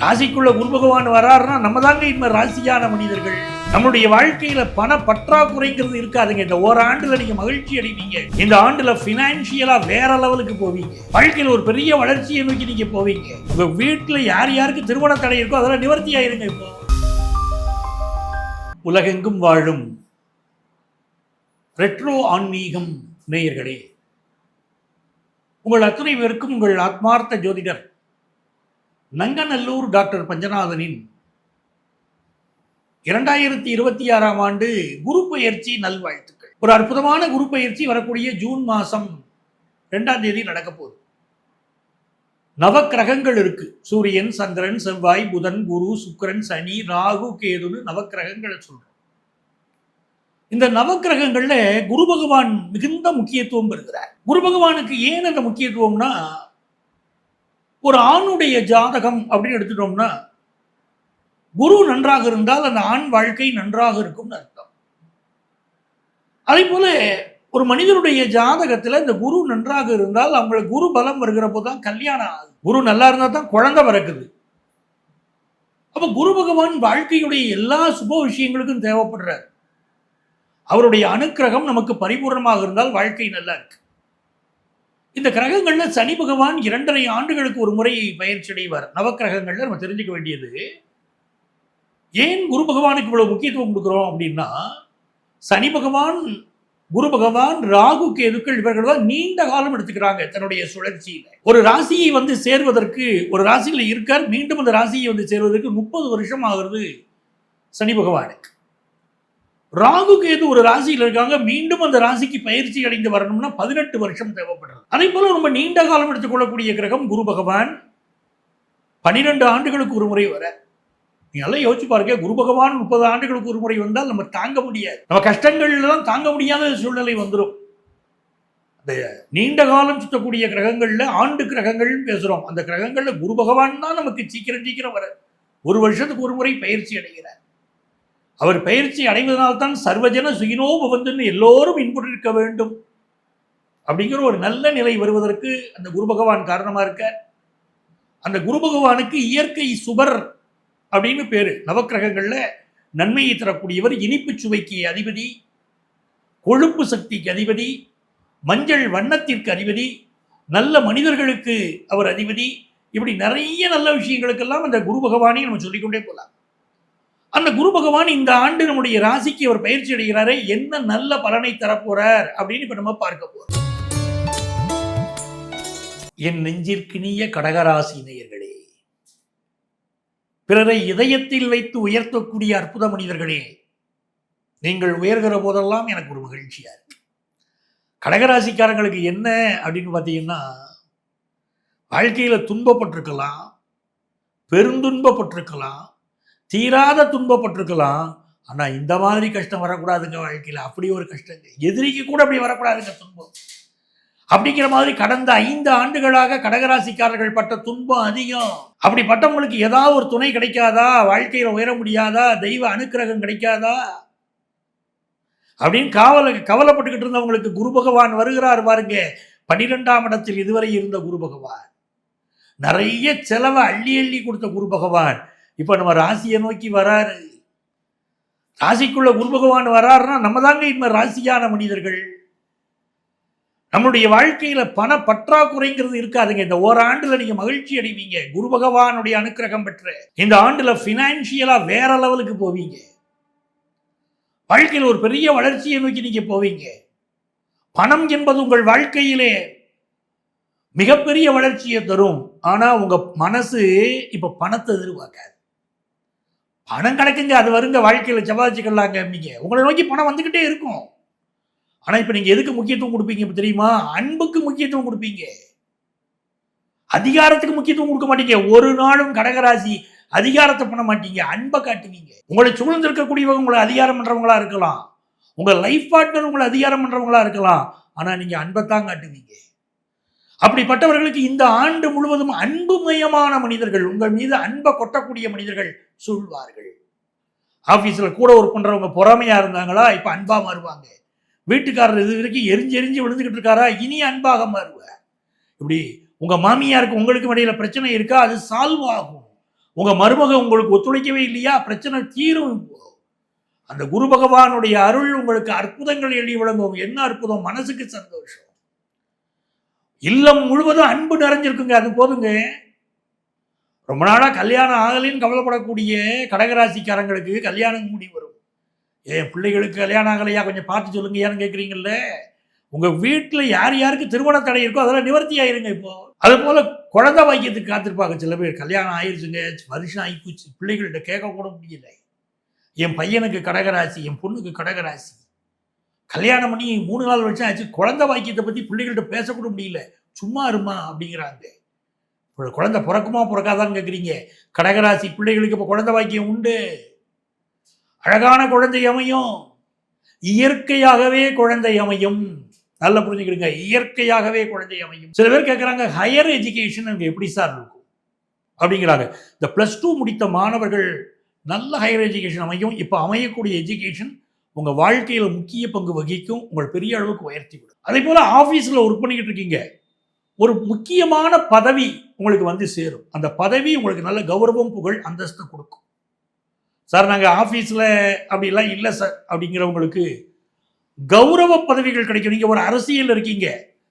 ராசிக்குள்ள குரு பகவான் வராருன்னா நம்ம தாங்க இப்ப ராசியான மனிதர்கள். நம்மளுடைய வாழ்க்கையில பண பற்றாக்குறைங்கிறது இருக்காதுங்க. இந்த ஓராண்டுல நீங்க மகிழ்ச்சி அடைவீங்க. இந்த ஆண்டுல பினான்சியலா வேற லெவலுக்கு போவீங்க. வாழ்க்கையில ஒரு பெரிய வளர்ச்சியை நோக்கி நீங்க போவீங்க. உங்க வீட்டுல யாருக்கு திருமண தடை இருக்கோ அதெல்லாம் நிவர்த்தி ஆயிருங்க. இப்போ உலகெங்கும் வாழும் ரெட்ரோ ஆன்மீகம் நேயர்களே, உங்கள் அத்துணை பேருக்கும் உங்கள் ஆத்மார்த்த ஜோதிடர் நங்கநல்லூர் டாக்டர் பஞ்சநாதனின் 2026 ஆண்டு குரு பெயர்ச்சி நல்வாழ்த்துக்கள். ஒரு அற்புதமான குரு பெயர்ச்சி வரக்கூடிய ஜூன் மாதம் 2ஆம் தேதி நடக்க போகுது. நவக்கிரகங்கள் இருக்கு. சூரியன், சந்திரன், செவ்வாய், புதன், குரு, சுக்கிரன், சனி, ராகு, கேதுன்னு நவக்கிரகங்களை சொல்றோம். இந்த நவக்கிரகங்கள்ல குரு பகவான் மிகுந்த முக்கியத்துவம் பெறுகிறார். குரு பகவானுக்கு ஏன் அந்த முக்கியத்துவம்னா, ஒரு ஆணுடைய ஜாதகம் அப்படின்னு எடுத்துட்டோம்னா குரு நன்றாக இருந்தால் அந்த ஆண் வாழ்க்கை நன்றாக இருக்கும் அர்த்தம். அதே போல ஒரு மனிதனுடைய ஜாதகத்துல இந்த குரு நன்றாக இருந்தால் அவங்களுக்கு குரு பலம் வருகிற போதுதான் கல்யாணம் ஆகுது. குரு நல்லா இருந்தா தான் குழந்தை பிறக்குது. அப்ப குரு பகவான் வாழ்க்கையுடைய எல்லா சுப விஷயங்களுக்கும் தேவைப்படுறார். அவருடைய அனுக்கிரகம் நமக்கு பரிபூர்ணமாக இருந்தால் வாழ்க்கை நல்லா இருக்கு. இந்த கிரகங்கள்ல சனி பகவான் 2.5 ஆண்டுகளுக்கு ஒரு முறை பயிற்சி அடைவார். நவக்கிரகங்கள்ல நம்ம தெரிஞ்சுக்க வேண்டியது, ஏன் குரு பகவானுக்கு இவ்வளவு முக்கியத்துவம் கொடுக்குறோம் அப்படின்னா, சனி பகவான், குரு பகவான், ராகு, கேதுக்கள் இவர்கள் தான் நீண்ட காலம் எடுத்துக்கிறாங்க தன்னுடைய சுழற்சியில. ஒரு ராசியை சேர்வதற்கு, ஒரு ராசியில இருக்கார், மீண்டும் அந்த ராசியை சேர்வதற்கு 30 வருஷம் ஆகுறது சனி பகவானுக்கு. ராகு கேது ஒரு ராசியில் இருக்காங்க, மீண்டும் அந்த ராசிக்கு பயிற்சி அடைந்து வரணும்னா 18 வருஷம் தேவைப்படுறது. அதே போல ரொம்ப நீண்ட காலம் எடுத்துக்கொள்ளக்கூடிய கிரகம் குரு பகவான். 12 ஆண்டுகளுக்கு ஒரு முறை வர. நீங்க எல்லாம் யோசிச்சு பாருங்க, குரு பகவான் 30 ஆண்டுகளுக்கு ஒரு முறை வந்தால் நம்ம தாங்க முடியாது. நம்ம கஷ்டங்கள்ல தான் தாங்க முடியாத சூழ்நிலை வந்துடும். அந்த நீண்ட காலம் சுற்றக்கூடிய கிரகங்கள்ல ஆண்டு கிரகங்கள் பேசுறோம். அந்த கிரகங்கள்ல குரு பகவான் தான் நமக்கு சீக்கிரம் வர. ஒரு வருஷத்துக்கு ஒரு முறை பயிற்சி அடைகிறார். அவர் பயிற்சி அடைவதனால்தான் சர்வஜன சுகினோபவந்துன்னு எல்லோரும் இன்புற்றிருக்க வேண்டும் அப்படிங்கிற ஒரு நல்ல நிலை வருவதற்கு அந்த குரு பகவான் காரணமா இருக்க. அந்த குரு பகவானுக்கு இயற்கை சுபர் அப்படின்னு பேரு. நவக்கிரகங்கள்ல நன்மையை தரக்கூடியவர், இனிப்பு சுவைக்கு அதிபதி, கொழுப்பு சக்திக்கு அதிபதி, மஞ்சள் வண்ணத்திற்கு அதிபதி, நல்ல மனிதர்களுக்கு அவர் அதிபதி. இப்படி நிறைய நல்ல விஷயங்களுக்கெல்லாம் அந்த குரு பகவானை நம்ம சொல்லிக்கொண்டே போகலாம். அந்த குரு பகவான் இந்த ஆண்டு நம்முடைய ராசிக்கு அவர் பயிற்சி அடைகிறாரே, என்ன நல்ல பலனை தரப்போறார் அப்படின்னு இப்ப நம்ம பார்க்க போறோம். என் நெஞ்சிற்கினிய கடகராசி நேயர்களே, பிறரை இதயத்தில் வைத்து உயர்த்தக்கூடிய அற்புத மனிதர்களே, நீங்கள் உயர்கிற போதெல்லாம் எனக்கு ஒரு மகிழ்ச்சியா இருக்கு. கடகராசிக்காரங்களுக்கு என்ன அப்படின்னு பார்த்தீங்கன்னா, வாழ்க்கையில துன்பப்பட்டிருக்கலாம், பெருந்துன்பப்பட்டிருக்கலாம், தீராத துன்பப்பட்டிருக்கலாம். ஆனா இந்த மாதிரி கஷ்டம் வரக்கூடாதுங்க வாழ்க்கையில. அப்படி ஒரு கஷ்டங்க எதிரிக்கு கூட அப்படி வரக்கூடாதுங்க துன்பம். அப்படிங்கிற மாதிரி கடந்த 5 ஆண்டுகளாக கடகராசிக்காரர்கள் பட்ட துன்பம் அதிகம். அப்படிப்பட்டவங்களுக்கு ஏதாவது ஒரு துணை கிடைக்காதா, வாழ்க்கையில உயர முடியாதா, தெய்வ அனுக்கிரகம் கிடைக்காதா அப்படின்னு கவலைப்பட்டுக்கிட்டு இருந்தவங்களுக்கு குரு பகவான் வருகிறார் பாருங்க. 12ஆம் இடத்தில் இதுவரை இருந்த குரு பகவான், நிறைய செலவை அள்ளி கொடுத்த குரு பகவான் இப்ப நம்ம ராசியை நோக்கி வராரு. ராசிக்குள்ள குரு பகவான் வராருன்னா நம்ம தாங்க இப்ப ராசியான மனிதர்கள். நம்மளுடைய வாழ்க்கையில பண பற்றாக்குறைங்கிறது இருக்காதுங்க. இந்த ஓராண்டுல நீங்க மகிழ்ச்சி அடைவீங்க. குரு பகவானுடைய அனுக்கிரகம் பெற்ற இந்த ஆண்டுல பினான்சியலா வேற லெவலுக்கு போவீங்க. வாழ்க்கையில் ஒரு பெரிய வளர்ச்சியை நோக்கி நீங்க போவீங்க. பணம் என்பது உங்கள் வாழ்க்கையிலே மிகப்பெரிய வளர்ச்சியை தரும். ஆனா உங்க மனசு இப்ப பணத்தை எதிர்பார்க்காது. பணம் கிடைக்குங்க, அது வருங்க, வாழ்க்கையில சம்பாதிச்சுக்கலாங்க. உங்களை நோக்கி பணம் வந்துகிட்டே இருக்கும். ஆனா இப்ப நீங்க எதுக்கு முக்கியத்துவம் கொடுப்பீங்க தெரியுமா? அன்புக்கு முக்கியத்துவம் கொடுப்பீங்க. அதிகாரத்துக்கு முக்கியத்துவம் கொடுக்க மாட்டீங்க. ஒரு நாளும் கடகராசி அதிகாரத்தை பண்ண மாட்டீங்க, அன்பை காட்டுவீங்க. உங்களை சூழ்ந்து இருக்கக்கூடியவங்க உங்களை அதிகாரம் பண்றவங்களா இருக்கலாம், உங்க லைஃப் பார்ட்னர் உங்களை அதிகாரம் பண்றவங்களா இருக்கலாம். ஆனா நீங்க அன்பைத்தான் காட்டுவீங்க. அப்படிப்பட்டவர்களுக்கு இந்த ஆண்டு முழுவதும் அன்புமயமான மனிதர்கள், உங்கள் மீது அன்பை கொட்டக்கூடிய மனிதர்கள் சூழ்வார்கள். ஆபீஸ்ல கூட ஒர்க் பண்றவங்க பொறாமையா இருந்தாங்களா, இப்ப அன்பா மாறுவாங்க. வீட்டுக்காரர் இது வரைக்கும் எரிஞ்சு விழுந்துகிட்டு இருக்காரா, இனி அன்பாக மாறுவார். இப்படி உங்க மாமியாருக்கு உங்களுக்கு இடையில பிரச்சனை இருக்கா, அது சால்வ் ஆகும். உங்க மருமக உங்களுக்கு ஒத்துழைக்கவே இல்லையா, பிரச்சனை தீரும். இப்போ அந்த குரு பகவானுடைய அருள் உங்களுக்கு அற்புதங்கள் எள்ளி விளங்கும். என்ன அற்புதம், மனசுக்கு சந்தோஷம், இல்லம் முழுவதும் அன்பு நிறைஞ்சிருக்குங்க. அது போதுங்க. ரொம்ப நாளா கல்யாணம் ஆகலின்னு கவலைப்படக்கூடிய கடகராசிக்காரங்களுக்கு கல்யாணம் கூடி வரும். என் பிள்ளைகளுக்கு கல்யாணம் ஆகலையா, கொஞ்சம் பார்த்து சொல்லுங்க ஏன்னு கேட்குறீங்கல்ல. உங்க வீட்டில் யார் யாருக்கு திருமண தடை இருக்கோ அதெல்லாம் நிவர்த்தி ஆயிருங்க. இப்போ அது போல குழந்தை பாக்கியத்துக்கு காத்திருப்பாங்க சில பேர். கல்யாணம் ஆயிடுச்சுங்க, வருஷம் ஆகிப்போச்சு, பிள்ளைகள்கிட்ட கேட்க கூட முடியல. என் பையனுக்கு கடகராசி, என் பொண்ணுக்கு கடகராசி, கல்யாணம் பண்ணி 3 நாள் வருஷம் ஆச்சு, குழந்தை பாக்கியத்தை பற்றி பிள்ளைகள்கிட்ட பேசக்கூட முடியல, சும்மா இருமா அப்படிங்கிறாங்க. குழந்தை பிறக்குமா பிறக்காதான்னு கேட்குறீங்க. கடகராசி பிள்ளைகளுக்கு இப்போ குழந்தை பாக்கியம் உண்டு. அழகான குழந்தை அமையும், இயற்கையாகவே குழந்தை அமையும். நல்லா புரிஞ்சுக்கிடுங்க, இயற்கையாகவே குழந்தை அமையும். சில பேர் கேட்குறாங்க, ஹையர் எஜுகேஷன் அங்கே எப்படி சார் இருக்கும் அப்படிங்கிறாங்க. இந்த +2 முடித்த மாணவர்கள் நல்ல ஹையர் எஜுகேஷன் அமையும். இப்போ அமையக்கூடிய எஜுகேஷன் உங்கள் வாழ்க்கையில் முக்கிய பங்கு வகிக்கும், உங்கள் பெரிய அளவுக்கு உயர்த்தி விடும். அதே போல் ஆஃபீஸில் ஒர்க் பண்ணிக்கிட்டு இருக்கீங்க, ஒரு முக்கியமான பதவி உங்களுக்கு வந்து சேரும். அந்த பதவி உங்களுக்கு நல்ல கௌரவம், புகழ், அந்தஸ்து கொடுக்கும். சார் நாங்கள் ஆஃபீஸில் அப்படிலாம் இல்லை சார் அப்படிங்கிறவங்களுக்கு கௌரவ பதவிகள் கிடைக்கும். நீங்கள் ஒரு அரசியல் இருக்கீங்க,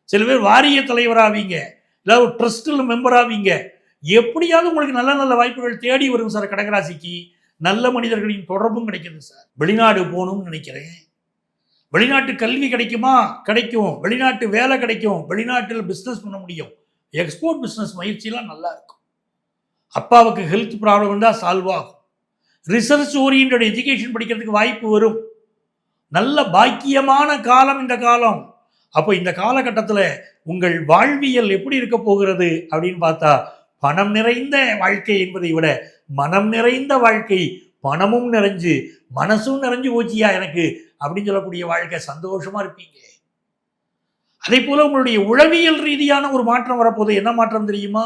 சில பேர் வாரிய தலைவராவீங்க, இல்லை ஒரு ட்ரஸ்டில் மெம்பர் ஆவீங்க. எப்படியாவது உங்களுக்கு நல்ல நல்ல வாய்ப்புகள் தேடி வரும் சார். கடகராசிக்கு நல்ல மனிதர்களின் தொடர்பும் கிடைக்குது சார். வெளிநாடு போகணும்னு நினைக்கிறேன், வெளிநாட்டு கல்வி கிடைக்குமா, கிடைக்கும். வெளிநாட்டு வேலை கிடைக்கும், வெளிநாட்டில் பிஸ்னஸ் பண்ண முடியும். எக்ஸ்போர்ட் பிஸ்னஸ் முயற்சியெல்லாம் நல்லா இருக்கும். அப்பாவுக்கு ஹெல்த் ப்ராப்ளம் இருந்தால் சால்வ் ஆகும். ரிசர்ச் ஓரியன்ட் எஜுகேஷன் படிக்கிறதுக்கு வாய்ப்பு வரும். நல்ல பாக்கியமான காலம் இந்த காலம். அப்போ இந்த காலகட்டத்தில் உங்கள் வாழ்வியல் எப்படி இருக்க போகிறது அப்படின்னு பார்த்தா, பணம் நிறைந்த வாழ்க்கை என்பதை விட மனம் நிறைந்த வாழ்க்கை. பணமும் நிறைஞ்சு மனசும் நிறைஞ்சு போச்சியா எனக்கு அப்படின்னு சொல்லக்கூடிய வாழ்க்கை, சந்தோஷமா இருப்பீங்க. அதே போல உங்களுடைய உளவியல் ரீதியான ஒரு மாற்றம் வரப்போகுது. என்ன மாற்றம் தெரியுமா?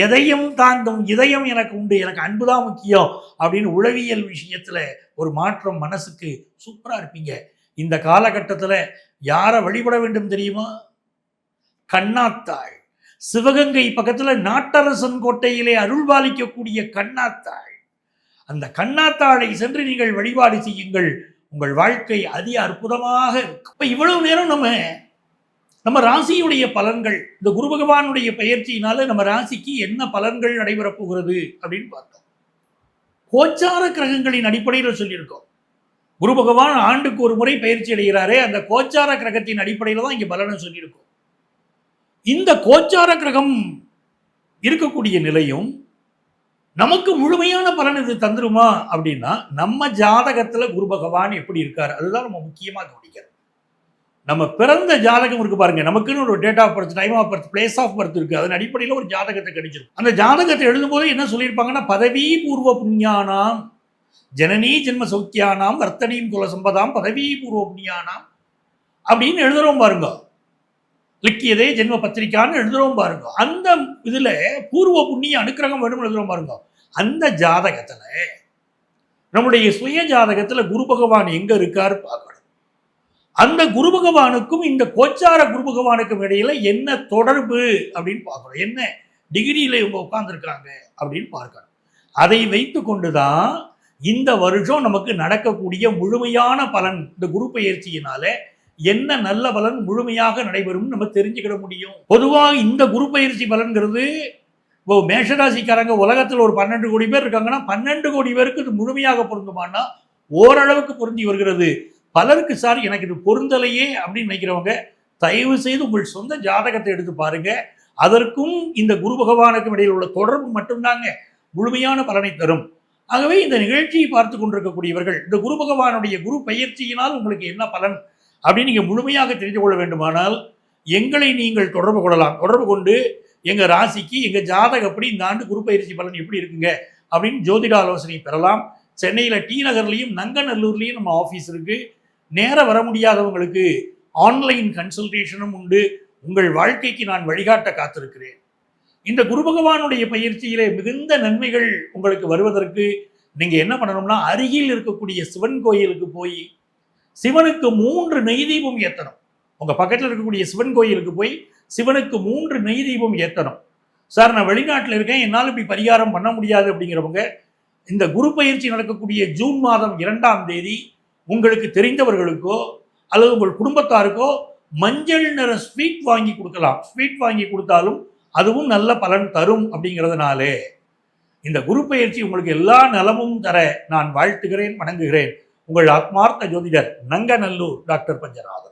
எதையும் தாங்கும் இதயம் எனக்கு உண்டு, எனக்கு அன்புதான் முக்கியம் அப்படின்னு உளவியல் விஷயத்துல ஒரு மாற்றம், மனசுக்கு சூப்பரா இருப்பீங்க. இந்த காலகட்டத்தில் யாரை வழிபட வேண்டும் தெரியுமா? கண்ணாத்தாள், சிவகங்கை பக்கத்துல நாட்டரசன் கோட்டையிலே அருள்பாலிக்கக்கூடிய கண்ணாத்தாள். அந்த கண்ணாத்தாளை சென்று நீங்கள் வழிபாடு செய்யுங்கள், உங்கள் வாழ்க்கை அதி அற்புதமாக இருக்கும். இப்ப இவ்வளவு நேரம் நம்ம ராசியுடைய பலன்கள், இந்த குரு பகவானுடைய பயிற்சியினால நம்ம ராசிக்கு என்ன பலன்கள் நடைபெறப் போகிறது அப்படின்னு பார்த்தோம். கோச்சார கிரகங்களின் அடிப்படையில் சொல்லியிருக்கோம். குரு பகவான் ஆண்டுக்கு ஒரு முறை பயிற்சி அடைகிறாரே, அந்த கோச்சார கிரகத்தின் அடிப்படையில் தான் இங்கே பலனை சொல்லியிருக்கோம். இந்த கோச்சார கிரகம் இருக்கக்கூடிய நிலையும் நமக்கு முழுமையான பலன் இது தந்துருமா அப்படின்னா, நம்ம ஜாதகத்துல குரு பகவான் எப்படி இருக்காரு அதுதான் நம்ம முக்கியமாக கவனிக்கிறோம். நம்ம பிறந்த ஜாதகம் இருக்கு பாருங்க, நமக்குன்னு ஒரு date of birth, time of birth, place of birth இருக்கு. அதன் அடிப்படையில் ஒரு ஜாதகத்தை கிடைச்சிருக்கு. அந்த ஜாதகத்தை எழுதும்போது என்ன சொல்லியிருப்பாங்கன்னா, பதவி பூர்வ புண்ணியானாம் ஜனனி ஜென்ம சௌக்கியானாம் வர்த்தனீம் குல சம்பதாம் பதவி பூர்வ புண்ணியானாம் அப்படின்னு எழுதுறோம் பாருங்க. லிக்கியதே ஜென்ம பத்திரிக்கான்னு எழுதுறோம் பாருங்க. அந்த இதுல பூர்வ புண்ணிய அனுக்கிரகம் வேணும் எழுதுறோம் பாருங்க. அந்த ஜாதகத்துல நம்முடைய சுய ஜாதகத்துல குரு பகவான் எங்க இருக்காரு பார்க்கணும். அந்த குரு பகவானுக்கும் இந்த கோச்சார குரு பகவானுக்கும் இடையில என்ன தொடர்பு அப்படின்னு பார்க்கணும். என்ன டிகிரியில இவங்க உட்கார்ந்துருக்காங்க அப்படின்னு பார்க்கணும். அதை வைத்து கொண்டுதான் இந்த வருஷம் நமக்கு நடக்கக்கூடிய முழுமையான பலன், இந்த குரு பயிற்சியினால என்ன நல்ல பலன் முழுமையாக நடைபெறும் நம்ம தெரிஞ்சுக்கிட முடியும். பொதுவாக இந்த குரு பயிற்சி பலன்கிறது, இப்போ மேஷராசிக்காரங்க உலகத்தில் ஒரு 12 கோடி பேர் இருக்காங்கன்னா 12 கோடி பேருக்கு இது முழுமையாக பொருந்துமானா ஓரளவுக்கு பொருந்தி வருகிறது. பலருக்கு சார் எனக்கு இது பொருந்தலையே அப்படின்னு நினைக்கிறவங்க தயவு செய்து உங்கள் சொந்த ஜாதகத்தை எடுத்து பாருங்க. அதற்கும் இந்த குரு பகவானுக்கும் இடையில் உள்ள தொடர்பு மட்டும்தாங்க முழுமையான பலனை தரும். ஆகவே இந்த நிகழ்ச்சியை பார்த்து கொண்டிருக்கக்கூடியவர்கள் இந்த குரு பகவானுடைய குரு பயிற்சியினால் உங்களுக்கு என்ன பலன் அப்படின்னு நீங்கள் முழுமையாக தெரிந்து கொள்ள வேண்டுமானால் எங்களை நீங்கள் தொடர்பு கொள்ளலாம். தொடர்பு கொண்டு எங்கள் ராசிக்கு எங்கள் ஜாதகப்படி இந்த ஆண்டு குரு பயிற்சி பலன் எப்படி இருக்குங்க அப்படின்னு ஜோதிட ஆலோசனை பெறலாம். சென்னையில் டி நகர்லையும் நங்கநல்லூர்லையும் நம்ம ஆஃபீஸ் இருக்குது. நேராக வர முடியாதவங்களுக்கு ஆன்லைன் கன்சல்டேஷனும் உண்டு. உங்கள் வாழ்க்கைக்கு நான் வழிகாட்ட காத்திருக்கிறேன். இந்த குரு பகவானுடைய பயிற்சியிலே மிகுந்த நன்மைகள் உங்களுக்கு வருவதற்கு நீங்கள் என்ன பண்ணணும்னா, அருகில் இருக்கக்கூடிய சிவன் கோயிலுக்கு போய் சிவனுக்கு 3 நெய் தீபம் ஏற்றணும். உங்கள் பக்கத்தில் இருக்கக்கூடிய சிவன் கோயிலுக்கு போய் சிவனுக்கு 3 நெய் தீபம் ஏற்றணும். சார் நான் வெளிநாட்டில் இருக்கேன், என்னால் இப்படி பரிகாரம் பண்ண முடியாது அப்படிங்கிறவங்க இந்த குரு பயிற்சி நடக்கக்கூடிய ஜூன் மாதம் 2ஆம் தேதி உங்களுக்கு தெரிந்தவர்களுக்கோ அல்லது உங்கள் குடும்பத்தாருக்கோ மஞ்சள் நிற ஸ்வீட் வாங்கி கொடுக்கலாம். ஸ்வீட் வாங்கி கொடுத்தாலும் அதுவும் நல்ல பலன் தரும். அப்படிங்கிறதுனாலே இந்த குரு பயிற்சி உங்களுக்கு எல்லா நலமும் தர நான் வாழ்த்துகிறேன், வணங்குகிறேன். உங்கள் ஆத்மார்த்த ஜோதிடர் நங்கநல்லூர் டாக்டர் பஞ்சநாதன்.